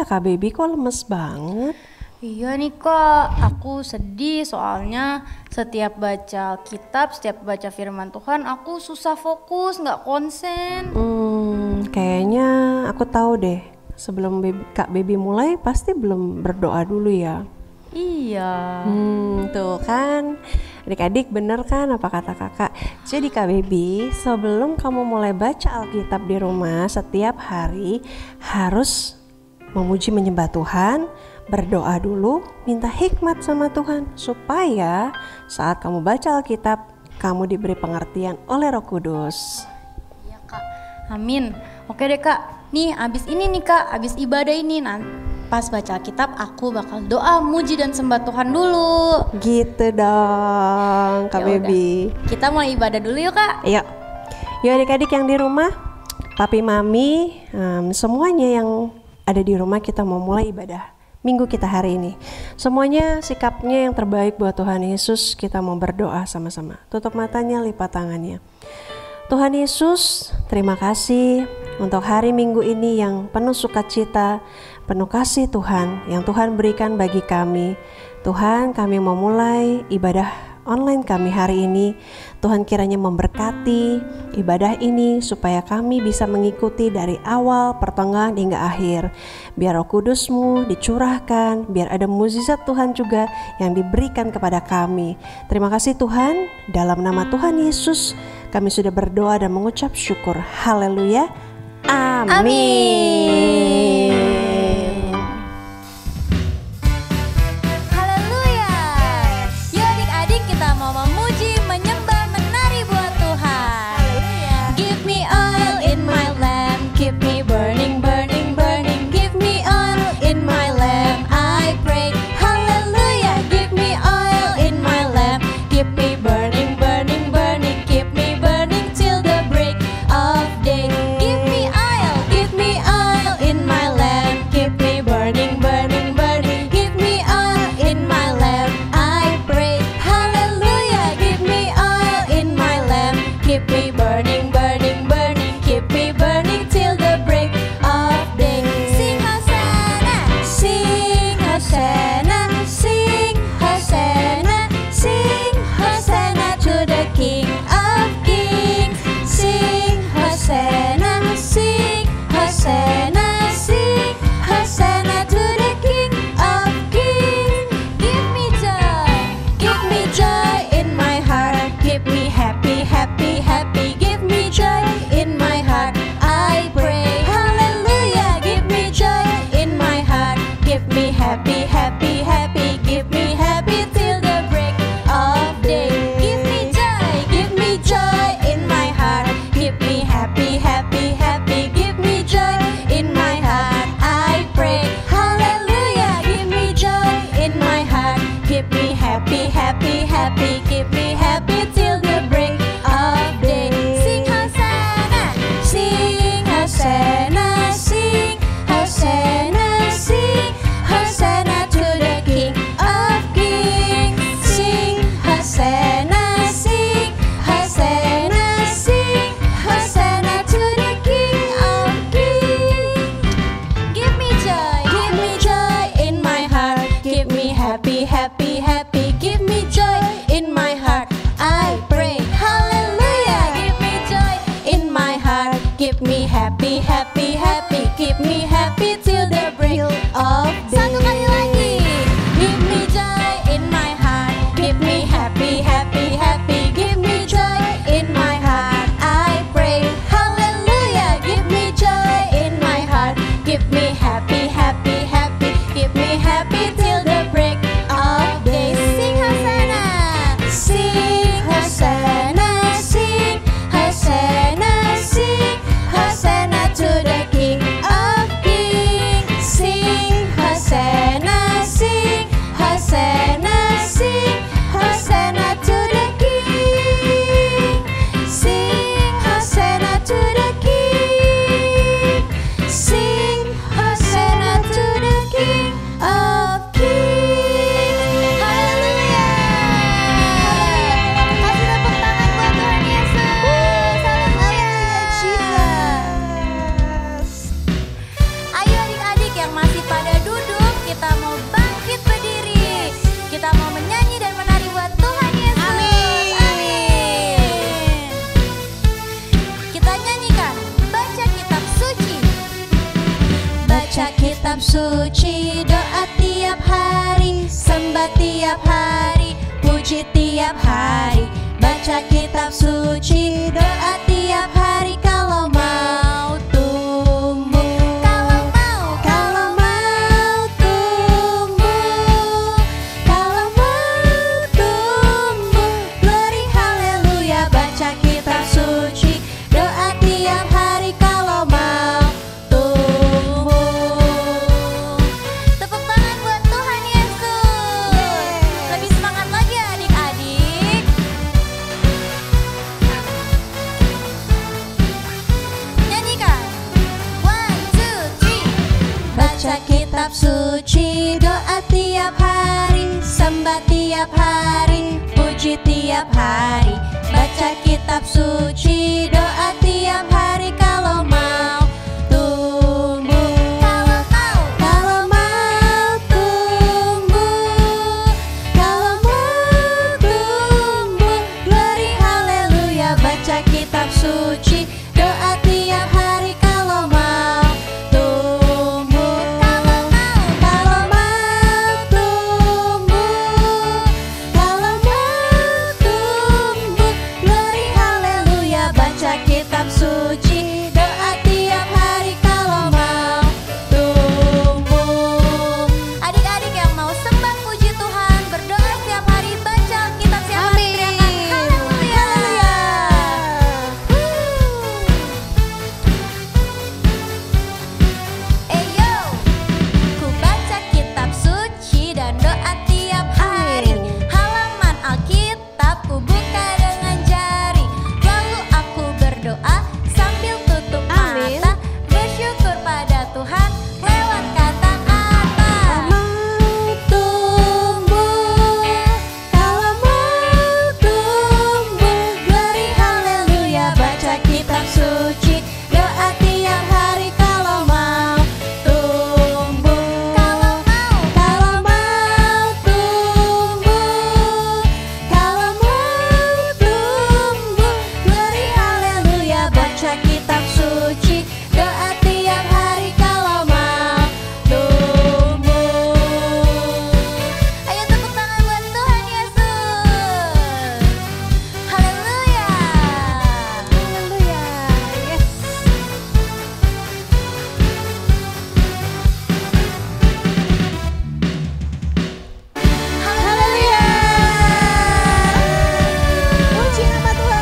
Kak Baby kok lemes banget? Iya nih Kak, aku sedih soalnya setiap baca kitab, setiap baca firman Tuhan aku susah fokus, gak konsen. Kayaknya aku tahu deh, sebelum Kak Baby mulai pasti belum berdoa dulu ya. Iya. Tuh kan, adik-adik bener kan apa kata kakak. Jadi Kak Baby, sebelum kamu mulai baca Alkitab di rumah setiap hari harus memuji menyembah Tuhan, berdoa dulu, minta hikmat sama Tuhan supaya saat kamu baca Alkitab kamu diberi pengertian oleh Roh Kudus. Iya Kak, amin. Oke deh Kak, nih abis ini nih Kak, abis ibadah ini pas baca Alkitab aku bakal doa, muji dan sembah Tuhan dulu. Gitu dong Kak Baby. Kita mulai ibadah dulu yuk Kak. Yuk adik-adik yang di rumah, papi mami, semuanya yang ada di rumah, kita mau mulai ibadah minggu kita hari ini. Semuanya sikapnya yang terbaik buat Tuhan Yesus. Kita mau berdoa sama-sama. Tutup matanya, lipat tangannya. Tuhan Yesus, terima kasih untuk hari Minggu ini yang penuh sukacita, penuh kasih Tuhan yang Tuhan berikan bagi kami. Tuhan, kami mau mulai ibadah online kami hari ini. Tuhan kiranya memberkati ibadah ini supaya kami bisa mengikuti dari awal, pertengahan hingga akhir. Biar Roh Kudus-Mu dicurahkan, biar ada mukjizat Tuhan juga yang diberikan kepada kami. Terima kasih Tuhan, dalam nama Tuhan Yesus kami sudah berdoa dan mengucap syukur. Haleluya. Amin. kitab suci, doa tiap hari, sembah tiap hari, puji tiap hari. Baca kitab suci, doa tiap hari kalau mau tumbuh. Kalau mau tumbuh, kalau mau tumbuh, glory haleluya. Baca kitab suci, doa tiap hari kalau mau tumbuh. Tepuk tangan buat Tuhan Yesus. Lebih semangat lagi ya adik-adik. Nyanyikan 1, 2, 3. Baca kitab suci, doa tiap hari, sembah tiap hari, puji tiap hari. Baca kitab suci, doa tiap hari kalau mau tumbuh. Kalau mau tumbuh, kalau mau tumbuh, glory haleluya. Baca kitab suci, doa tiap hari kalau mau tumbuh. Kalau mau tumbuh, kalau mau tumbuh, glory haleluya. Baca kitab suci, doa tiap hari kalau mau tumbuh. Adik-adik yang mau sembah puji Tuhan, berdoa setiap hari, baca kitab setiap hari, teriakan haleluya. Eyo, ku baca kitab suci dan doa tiap hari. Halaman Alkitab ku buka dengan jari. Lalu aku berdoa sambil tutup mata, bersyukur pada Tuhan lewat kata-kata. Mau tumbuh, kalau mau tumbuh, glory haleluya. Baca kitab suci, doa tiap hari kalau mau tumbuh. Kalau mau tumbuh, kalau mau tumbuh, glory haleluya. Baca kitab suci, doa tiap hari kalau mau tumbuh. Ayo tepuk tangan buat Tuhan Yesus. Haleluya. Yes. Haleluya. Puji nama Tuhan.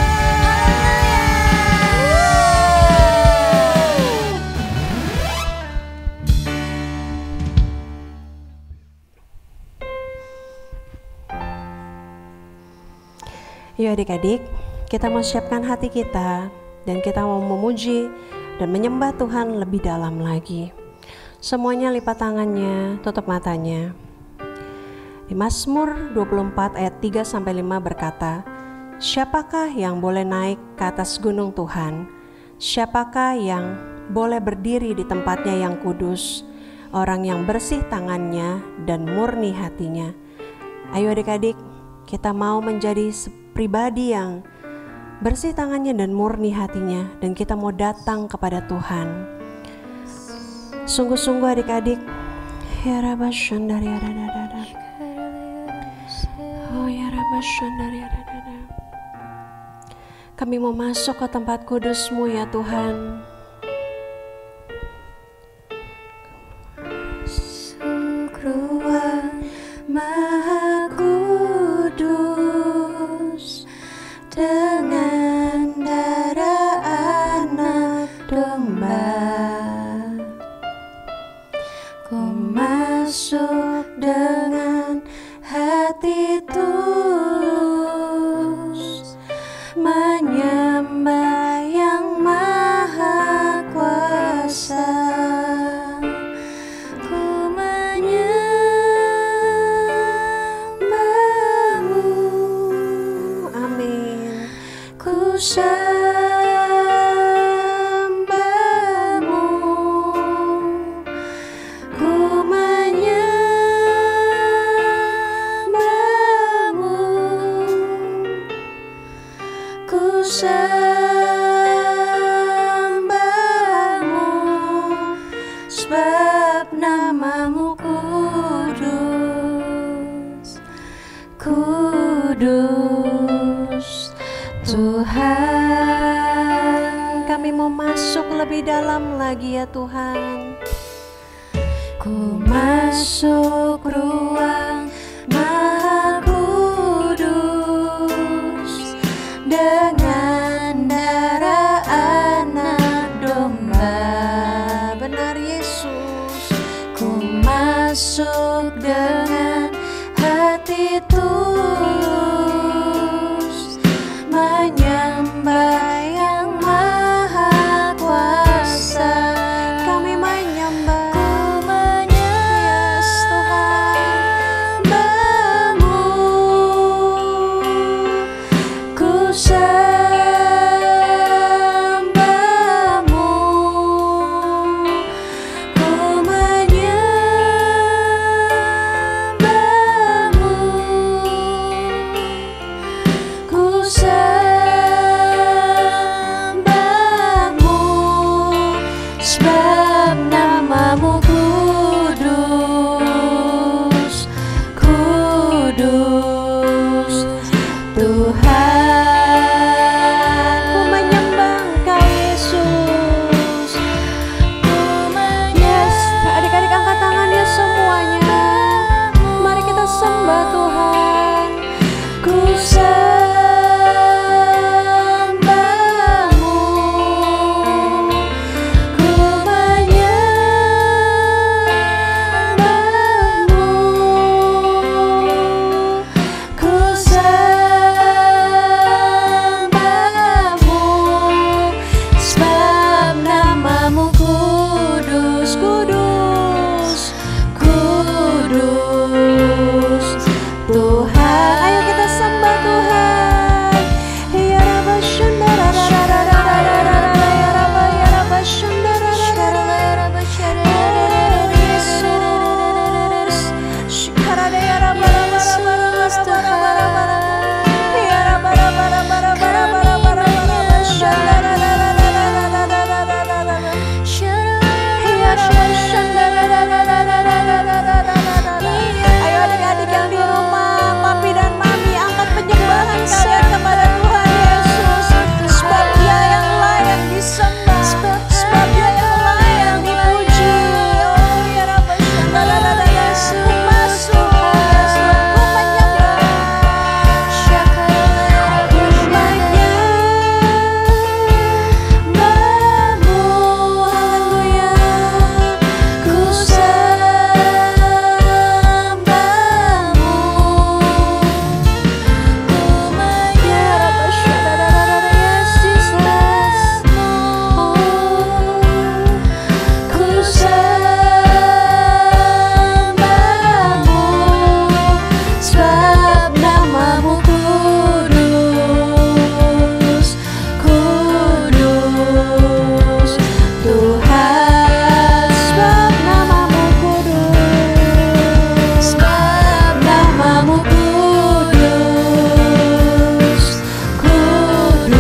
Yuk adik-adik, kita mau siapkan hati kita dan kita mau memuji dan menyembah Tuhan lebih dalam lagi. Semuanya lipat tangannya, tutup matanya. Di Mazmur 24 ayat 3-5 berkata, siapakah yang boleh naik ke atas gunung Tuhan? Siapakah yang boleh berdiri di tempatnya yang kudus? Orang yang bersih tangannya dan murni hatinya. Ayo adik-adik, kita mau menjadi pribadi yang bersih tangannya dan murni hatinya, dan kita mau datang kepada Tuhan. Sungguh-sungguh adik-adik, ya Rabba Shandari Adadadada. Oh ya Rabba Shandari Adadada. Kami mau masuk ke tempat kudus-Mu ya Tuhan. Ruang Maha Kudus dengan darah anak domba, ku masuk dengan hati tulus, menyembah yang maha kudus Tuhan. Kami mau masuk lebih dalam lagi ya Tuhan. Ku masuk ruang Maha Kudus dengan darah anak domba. Benar Yesus. Ku masuk dengan hati tulus menyembah yang maha kuasa. Kami menyembah. Yes, Tuhan. Ku sembahmu, ku menyembahmu, ku sembahmu, sebab namamu kudus, kudus Tuhan. Ku menyembah Engkau Yesus. Yes, adik-adik angkat tangannya semuanya. Mari kita sembah Tuhan. Ku sembahmu, ku menyembahmu, ku sembahmu, sebab namamu kudus, kudus, kudus Tuhan. Ayo kita sembah Tuhan. Ya Rabba Shundara, ya Rabba Shundara, Yesus. Shikarada ya Rabba, ya Rabba, Shundara, ayo adik-adik yang di rumah, papi dan mami, angkat penyembahan kalian kepada Tuhan Yesus. Sebab Dia yang layak disembah, sebab Dia yang layak dipuji. Oh ya Rabba Shundara, Yesus masuk, ku menyembah, ku menyembahmu, haleluya, ku sembahmu, ku menyembahmu, ku sembahmu, sebab namamu kudus, kudus Tuhan. sebab namamu kudus. Sebab namamu kudus, kudus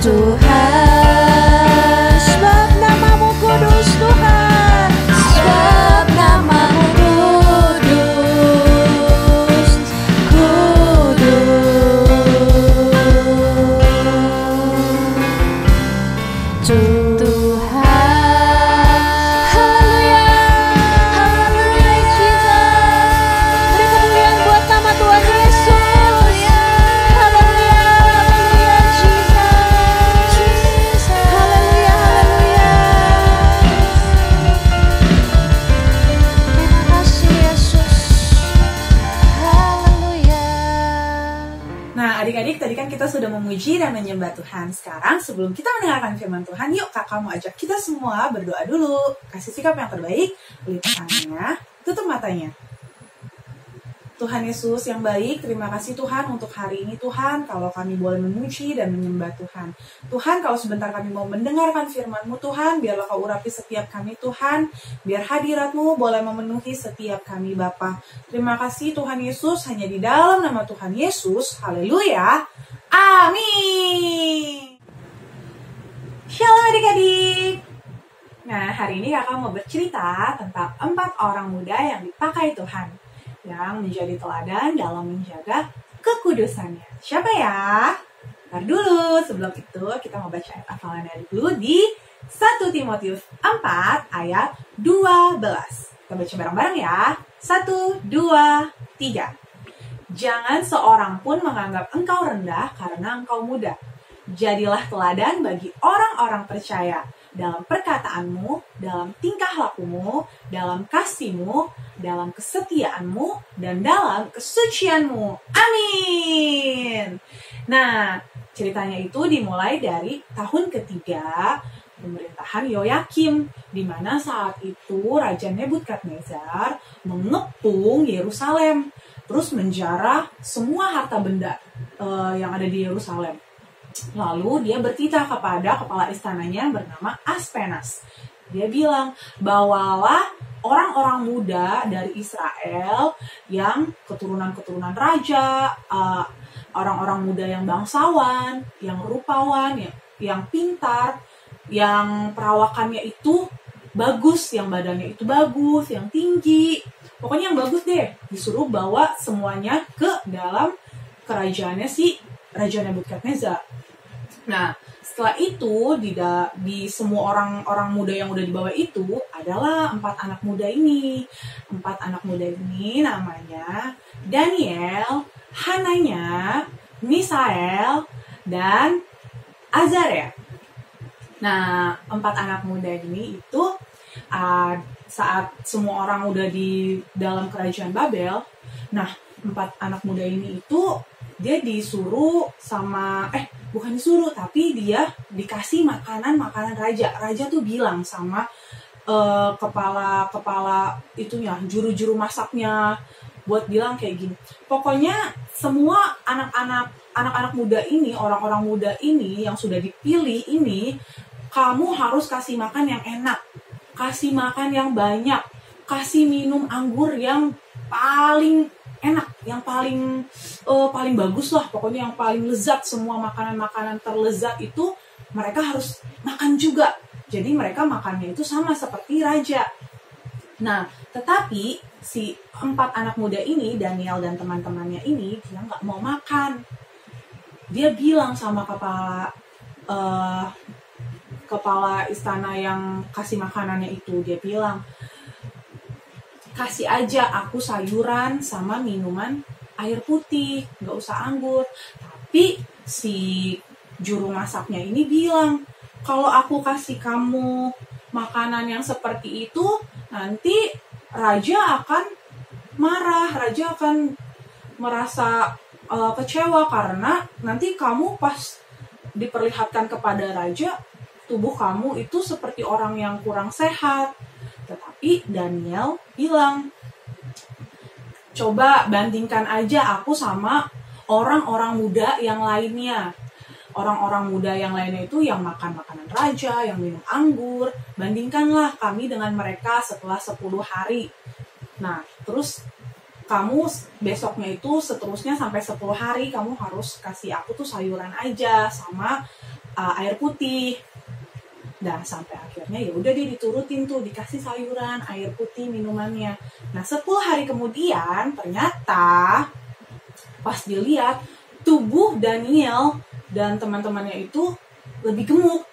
Tuhan. Sebab namamu kudus Tuhan. Sebab namamu kudus, kudus Tuhan. Haleluya, haleluya Jesus. Beri kemuliaan buat nama Tuhan Yesus. Haleluya, Haleluya Jesus. Haleluya, haleluya. Terima kasih Yesus. Haleluya. Nah, adik-adik, tadi kan kita sudah memuji dan menyembah Tuhan. Sekarang, sebelum kita mendengarkan firman Tuhan, yuk kakak mau ajak kita semua berdoa dulu. Kasih sikap yang terbaik, lipat tangannya, tutup matanya. Tuhan Yesus yang baik, terima kasih Tuhan untuk hari ini Tuhan, kalau kami boleh memuji dan menyembah Tuhan. Tuhan, kalau sebentar kami mau mendengarkan firman-Mu Tuhan, biarlah Kau urapi setiap kami Tuhan, biar hadirat-Mu boleh memenuhi setiap kami Bapa. Terima kasih Tuhan Yesus, hanya di dalam nama Tuhan Yesus, haleluya, amin. Shalom adik-adik. Nah, hari ini kakak mau bercerita tentang 4 orang muda yang dipakai Tuhan. yang menjadi teladan dalam menjaga kekudusannya. Siapa ya? Ntar dulu, sebelum itu kita mau baca ayat hafalannya dulu di 1 Timotius 4 ayat 12. Kita baca bareng-bareng ya. 1, 2, 3. Jangan seorang pun menganggap engkau rendah karena engkau muda. Jadilah teladan bagi orang-orang percaya dalam perkataanmu, dalam tingkah lakumu, dalam kasihmu, dalam kesetiaanmu, dan dalam kesucianmu. Amin. Nah, ceritanya itu dimulai dari tahun ketiga pemerintahan Yoyakim, di mana saat itu Raja Nebukadnezar mengepung Yerusalem, terus menjarah semua harta benda yang ada di Yerusalem. Lalu dia bertitah kepada kepala istananya bernama Aspenas. Dia bilang, bawalah orang-orang muda dari Israel yang keturunan-keturunan raja, orang-orang muda yang bangsawan, yang rupawan, yang pintar, yang perawakannya itu bagus, yang badannya itu bagus, yang tinggi. Pokoknya yang bagus deh. Disuruh bawa semuanya ke dalam kerajaannya si Raja Nebukadnezar. Nah, setelah itu di semua orang-orang muda yang udah dibawa itu adalah 4 anak muda ini. 4 anak muda ini namanya Daniel, Hananya, Misael, dan Azaria. Nah, 4 anak muda ini itu saat semua orang udah di dalam kerajaan Babel, nah 4 anak muda ini itu dia disuruh sama, bukan disuruh, tapi dia dikasih makanan raja. Raja tuh bilang sama kepala itunya, juru masaknya, buat bilang kayak gini. Pokoknya semua anak-anak muda ini, orang-orang muda ini yang sudah dipilih ini, kamu harus kasih makan yang enak, kasih makan yang banyak, kasih minum anggur yang paling enak, yang paling bagus lah, pokoknya yang paling lezat. Semua makanan-makanan terlezat itu mereka harus makan juga. Jadi mereka makannya itu sama seperti raja. Nah, tetapi si 4 anak muda ini, Daniel dan teman-temannya ini, dia nggak mau makan. Dia bilang sama kepala istana yang kasih makanannya itu, dia bilang, kasih aja aku sayuran sama minuman air putih, nggak usah anggur. Tapi si juru masaknya ini bilang, kalau aku kasih kamu makanan yang seperti itu, nanti raja akan marah, raja akan merasa kecewa karena nanti kamu pas diperlihatkan kepada raja, tubuh kamu itu seperti orang yang kurang sehat. Tetapi Daniel bilang, coba bandingkan aja aku sama orang-orang muda yang lainnya. Orang-orang muda yang lainnya itu yang makan makanan raja, yang minum anggur. Bandingkanlah kami dengan mereka setelah 10 hari. Nah, terus kamu besoknya itu seterusnya sampai 10 hari kamu harus kasih aku tuh sayuran aja sama air putih. Dan sampai akhirnya ya udah dia diturutin tuh, dikasih sayuran, air putih, minumannya. Nah, 10 hari kemudian ternyata pas dilihat tubuh Daniel dan teman-temannya itu lebih gemuk.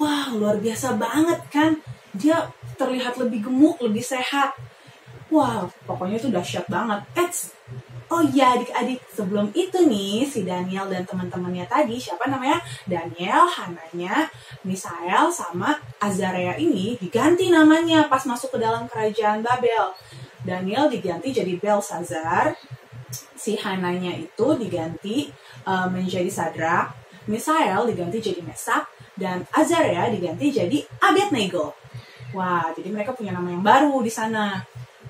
Wah, luar biasa banget kan? Dia terlihat lebih gemuk, lebih sehat. Wah, pokoknya itu dahsyat banget. Oh iya adik-adik, sebelum itu nih si Daniel dan teman-temannya tadi, siapa namanya? Daniel, Hananya, Misael, sama Azaria ini diganti namanya pas masuk ke dalam kerajaan Babel. Daniel diganti jadi Belsazar, si Hananya itu diganti menjadi Sadrak, Misael diganti jadi Mesak, dan Azaria diganti jadi Abednego. Wah, jadi mereka punya nama yang baru di sana.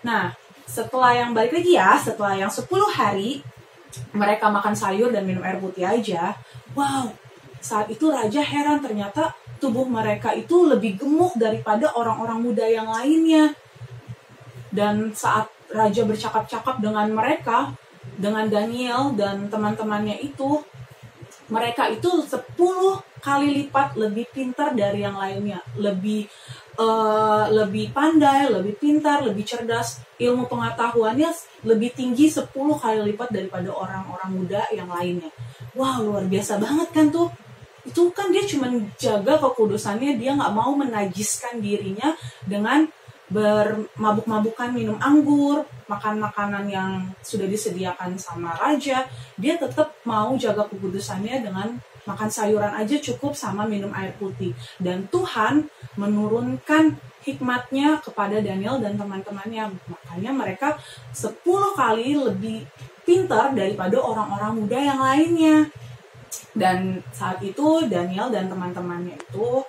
Nah, setelah yang balik lagi ya, setelah yang 10 hari mereka makan sayur dan minum air putih aja, wow, saat itu raja heran ternyata tubuh mereka itu lebih gemuk daripada orang-orang muda yang lainnya. Dan saat raja bercakap-cakap dengan mereka, dengan Daniel dan teman-temannya itu, mereka itu 10 kali lipat lebih pintar dari yang lainnya, lebih lebih pandai, lebih pintar, lebih cerdas, ilmu pengetahuannya lebih tinggi 10 kali lipat daripada orang-orang muda yang lainnya. Wow, luar biasa banget kan tuh. Itu kan dia cuma jaga kekudusannya, dia nggak mau menajiskan dirinya dengan bermabuk-mabukan, minum anggur, makan makanan yang sudah disediakan sama raja. Dia tetap mau jaga kekudusannya dengan makan sayuran aja cukup sama minum air putih. Dan Tuhan menurunkan hikmatnya kepada Daniel dan teman-temannya. Makanya mereka 10 kali lebih pintar daripada orang-orang muda yang lainnya. Dan saat itu Daniel dan teman-temannya itu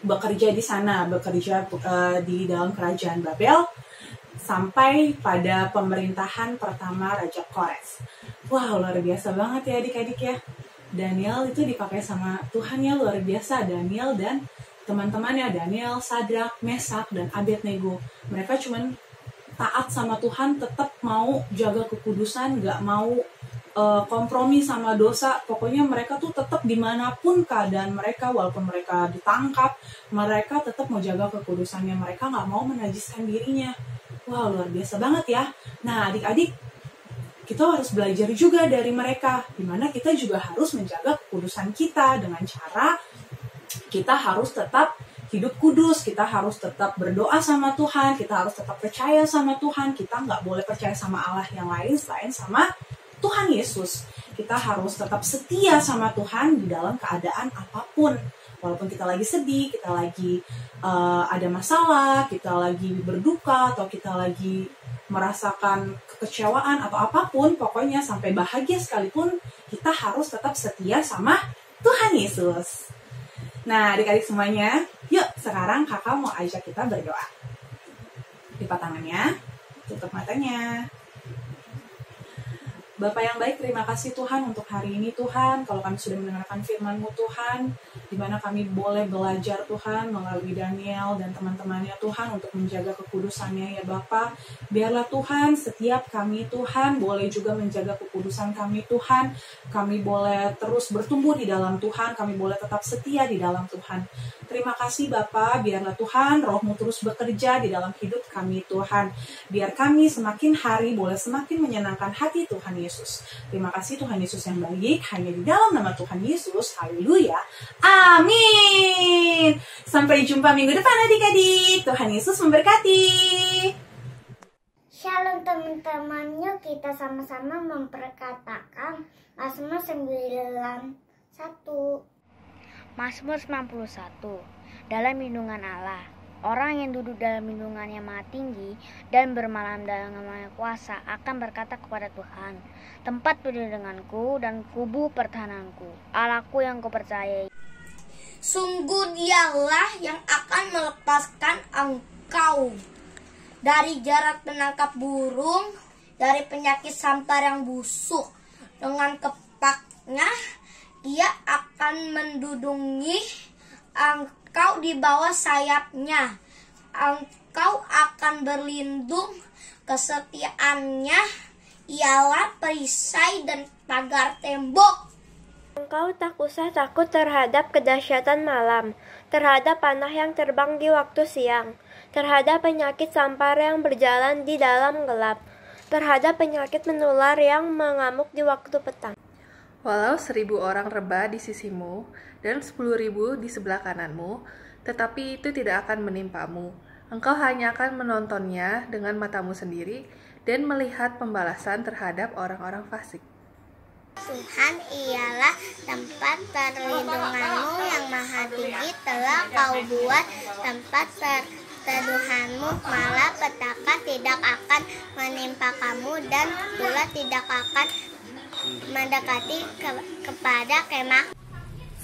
bekerja di sana, bekerja di dalam kerajaan Babel sampai pada pemerintahan pertama Raja Kores. Wow, luar biasa banget ya adik-adik ya. Daniel itu dipakai sama Tuhan ya, luar biasa. Daniel dan teman-temannya, Daniel, Sadrak, Mesak, dan Abednego. Mereka cuman taat sama Tuhan, tetap mau jaga kekudusan, gak mau kompromi sama dosa. Pokoknya mereka tuh tetap dimanapun keadaan mereka, walaupun mereka ditangkap, mereka tetap mau jaga kekudusannya. Mereka gak mau menajiskan dirinya. Wow, luar biasa banget ya. Nah, adik-adik, kita harus belajar juga dari mereka, dimana kita juga harus menjaga kekudusan kita dengan cara kita harus tetap hidup kudus, kita harus tetap berdoa sama Tuhan, kita harus tetap percaya sama Tuhan, kita nggak boleh percaya sama Allah yang lain selain sama Tuhan Yesus. Kita harus tetap setia sama Tuhan di dalam keadaan apapun. Walaupun kita lagi sedih, kita lagi ada masalah, kita lagi berduka, atau kita lagi merasakan kekecewaan atau apapun, pokoknya sampai bahagia sekalipun, kita harus tetap setia sama Tuhan Yesus. Nah, adik-adik semuanya, yuk sekarang kakak mau ajak kita berdoa. Lipat tangannya, tutup matanya. Bapak yang baik, terima kasih Tuhan untuk hari ini Tuhan, kalau kami sudah mendengarkan firman-Mu Tuhan, di mana kami boleh belajar Tuhan melalui Daniel dan teman-temannya Tuhan untuk menjaga kekudusannya ya Bapak. Biarlah Tuhan setiap kami Tuhan boleh juga menjaga kekudusan kami Tuhan, kami boleh terus bertumbuh di dalam Tuhan, kami boleh tetap setia di dalam Tuhan. Terima kasih Bapak, biarlah Tuhan Roh-Mu terus bekerja di dalam hidup kami Tuhan. Biar kami semakin hari boleh semakin menyenangkan hati Tuhan Yesus. Terima kasih Tuhan Yesus yang baik, hanya di dalam nama Tuhan Yesus. Haleluya. Amin. Sampai jumpa minggu depan adik-adik. Tuhan Yesus memberkati. Shalom teman-teman, yuk kita sama-sama memperkatakan Mazmur 91. Mazmur 91. Dalam lindungan Allah. Orang yang duduk dalam lindungan yang maha tinggi dan bermalam dalam maha kuasa akan berkata kepada Tuhan, tempat perlindunganku dan kubu pertahananku, Allahku yang kupercayai. Sungguh dialah yang akan melepaskan engkau dari jarak penangkap burung, dari penyakit sampar yang busuk. Dengan kepaknya dia akan mendudungi engkau di bawah sayapnya. Engkau akan berlindung, kesetiaannya ialah perisai dan pagar tembok. Engkau tak usah takut terhadap kedahsyatan malam, terhadap panah yang terbang di waktu siang, terhadap penyakit sampar yang berjalan di dalam gelap, terhadap penyakit menular yang mengamuk di waktu petang. Walau 1.000 orang rebah di sisimu dan 10.000 di sebelah kananmu, tetapi itu tidak akan menimpamu. Engkau hanya akan menontonnya dengan matamu sendiri dan melihat pembalasan terhadap orang-orang fasik. Tuhan ialah tempat perlindunganmu yang maha tinggi, telah kau buat tempat perteduhanmu, malah petaka tidak akan menimpa kamu dan ular tidak akan mendekati kepada kemah.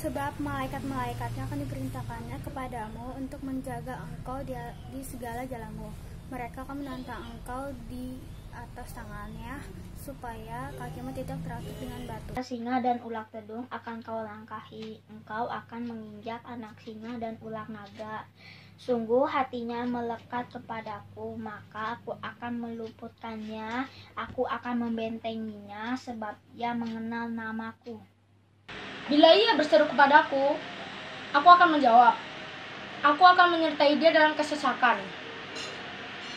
Sebab malaikat-malaikatnya akan diperintahkannya kepadamu untuk menjaga engkau di segala jalanmu. Mereka akan menantang engkau di atas tangannya, supaya kakimu tidak teratup dengan batu. Singa dan ular tedung akan kau langkahi, engkau akan menginjak anak singa dan ular naga. Sungguh hatinya melekat kepadaku, maka aku akan meluputkannya, aku akan membentenginya, sebab ia mengenal namaku. Bila ia berseru kepadaku, aku akan menjawab. Aku akan menyertai dia dalam kesesakan.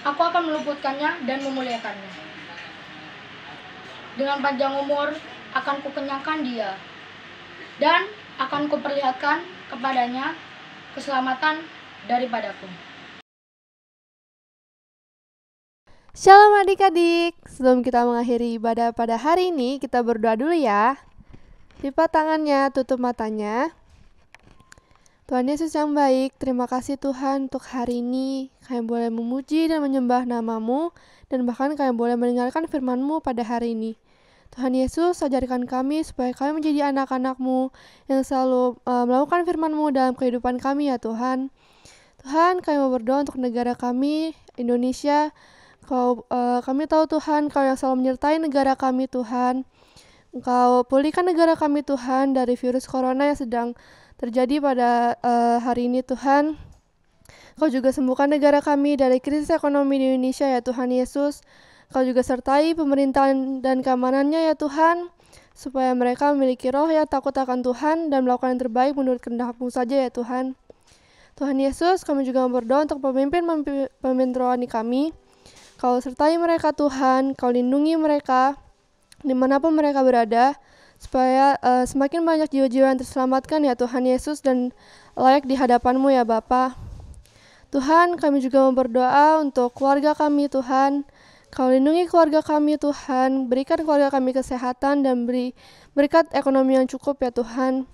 Aku akan meluputkannya dan memuliakannya. Dengan panjang umur akan kukenyangkan dia, dan akan kuperlihatkan kepadanya keselamatan daripadaku. Shalom adik-adik, sebelum kita mengakhiri ibadah pada hari ini, kita berdoa dulu ya. Lipat tangannya, tutup matanya. Tuhan Yesus yang baik, terima kasih Tuhan untuk hari ini. Kami boleh memuji dan menyembah nama-Mu, dan bahkan kami boleh mendengarkan firman-Mu pada hari ini. Tuhan Yesus, ajarkan kami supaya kami menjadi anak-anak-Mu yang selalu melakukan firman-Mu dalam kehidupan kami ya Tuhan. Tuhan, kami mau berdoa untuk negara kami, Indonesia. Kami tahu Tuhan, Kau yang selalu menyertai negara kami Tuhan. Engkau pulihkan negara kami Tuhan dari virus corona yang sedang terjadi pada hari ini Tuhan. Kau juga sembuhkan negara kami dari krisis ekonomi di Indonesia ya Tuhan Yesus. Kau juga sertai pemerintahan dan keamanannya ya Tuhan, supaya mereka memiliki roh yang takut akan Tuhan dan melakukan yang terbaik menurut kehendak-Mu saja ya Tuhan. Tuhan Yesus, kami juga berdoa untuk pemimpin rohani kami. Kau sertai mereka Tuhan, Kau lindungi mereka dimanapun mereka berada, supaya semakin banyak jiwa-jiwa yang terselamatkan ya Tuhan Yesus dan layak di hadapan-Mu ya Bapa. Tuhan, kami juga mau berdoa untuk keluarga kami Tuhan. Kau lindungi keluarga kami Tuhan, berikan keluarga kami kesehatan dan berikan ekonomi yang cukup ya Tuhan.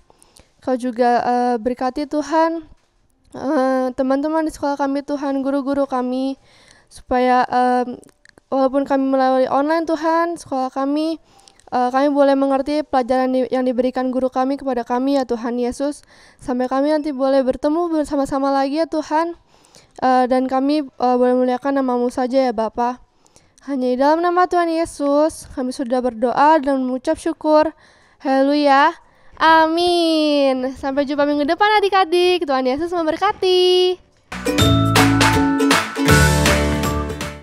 Kau juga berkati Tuhan teman-teman di sekolah kami Tuhan, guru-guru kami, supaya walaupun kami melalui online Tuhan, sekolah kami boleh mengerti pelajaran yang diberikan guru kami kepada kami ya Tuhan Yesus, sampai kami nanti boleh bertemu bersama-sama lagi ya Tuhan, dan kami boleh memuliakan nama-Mu saja ya Bapa. Hanya di dalam nama Tuhan Yesus kami sudah berdoa dan mengucap syukur. Haleluya, amin. Sampai jumpa minggu depan adik-adik. Tuhan Yesus memberkati.